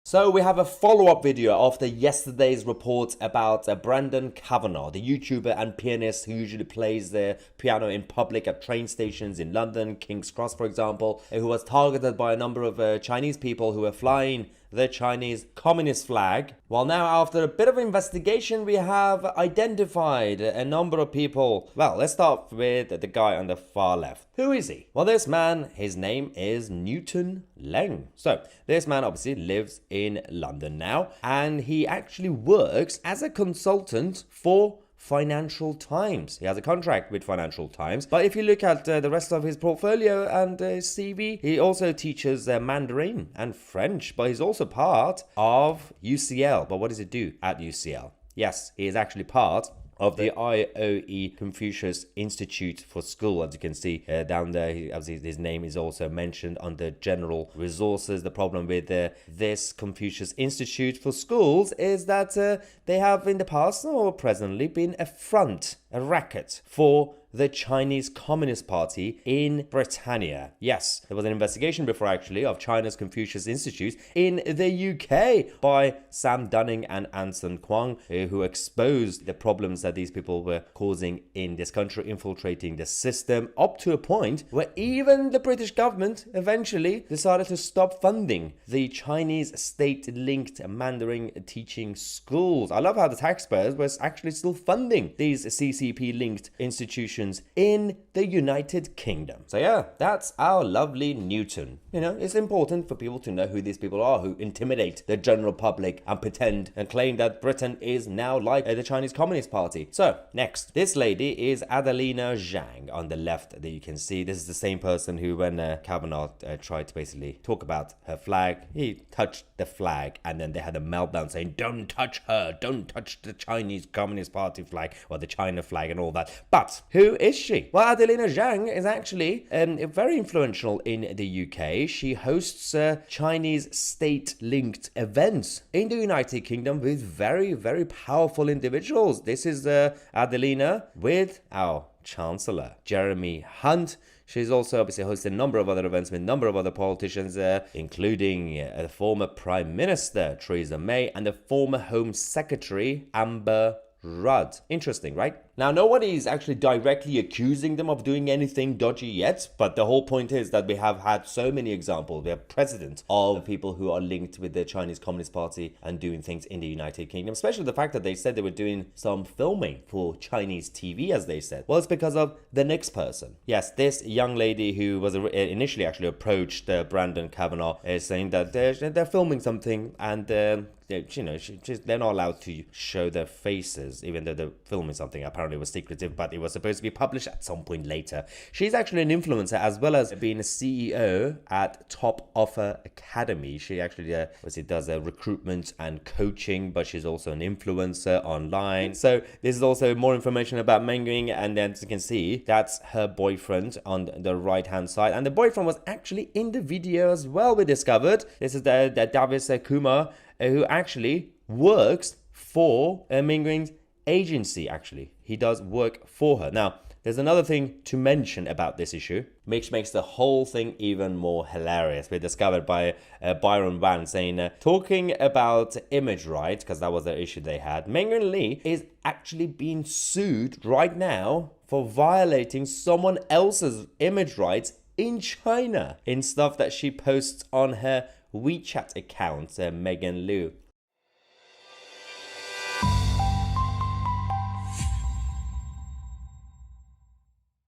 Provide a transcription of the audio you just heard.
So we have a follow-up video after yesterday's report about Brandon Kavanagh, the YouTuber and pianist who usually plays the piano in public at train stations in London, King's Cross for example, who was targeted by a number of Chinese people who were flying the Chinese Communist flag. Well, now after a bit of investigation, we have identified a number of people. Well, let's start with the guy on the far left. Who is he? Well, this man, his name is Newton Leng. So this man obviously lives in London now, and he actually works as a consultant for Financial Times. He has a contract with Financial Times, but if you look at the rest of his portfolio and his CV, he also teaches Mandarin and French, but he's also part of UCL. But what does he do at UCL? Yes, he is actually part of the IOE Confucius Institute for School. As you can see down there, his name is also mentioned under general resources. The problem with this Confucius Institute for Schools is that they have in the past or presently been a racket for the Chinese Communist Party in Britannia. Yes, there was an investigation before actually of China's Confucius Institute in the UK by Sam Dunning and Anson Kwong, who exposed the problems that these people were causing in this country, infiltrating the system, up to a point where even the British government eventually decided to stop funding the Chinese state-linked Mandarin teaching schools. I love how the taxpayers was actually still funding these CCP-linked institutions in the United Kingdom. So yeah, that's our lovely Newton. You know, it's important for people to know who these people are who intimidate the general public and pretend and claim that Britain is now like the Chinese Communist Party. So next, this lady is Adelina Zhang on the left that you can see. This is the same person who, when Kavanagh tried to basically talk about her flag, he touched the flag and then they had a meltdown saying, don't touch her, don't touch the Chinese Communist Party flag or the China flag and all that. But who is she? Well, Adelina Zhang is actually very influential in the UK. She hosts Chinese state-linked events in the United Kingdom with very, very powerful individuals. This is Adelina with our Chancellor, Jeremy Hunt. She's also obviously hosted a number of other events with a number of other politicians, including the former Prime Minister, Theresa May, and the former Home Secretary, Amber Rudd. Interesting, right? Now, nobody is actually directly accusing them of doing anything dodgy yet, but the whole point is that we have had so many examples. We have precedent of people who are linked with the Chinese Communist Party and doing things in the United Kingdom, especially the fact that they said they were doing some filming for Chinese TV, as they said. Well, it's because of the next person. Yes, this young lady who was initially actually approached Brandon Kavanagh is saying that they're filming something and they're not allowed to show their faces, even though they're filming something. Apparently it was secretive, but it was supposed to be published at some point later. She's actually an influencer as well as being a CEO at Top Offer Academy. She actually obviously does recruitment and coaching, but she's also an influencer online. So this is also more information about Meng Ying, and then as you can see, that's her boyfriend on the right hand side, and the boyfriend was actually in the video as well. We discovered this is the Davis Kumar, who actually works for Meng Ying's agency. Actually, he does work for her. Now, there's another thing to mention about this issue, which makes the whole thing even more hilarious. We discovered by Byron Van saying, talking about image rights, because that was the issue they had, Meng Ying Lee is actually being sued right now for violating someone else's image rights in China in stuff that she posts on her WeChat account, Megan Liu.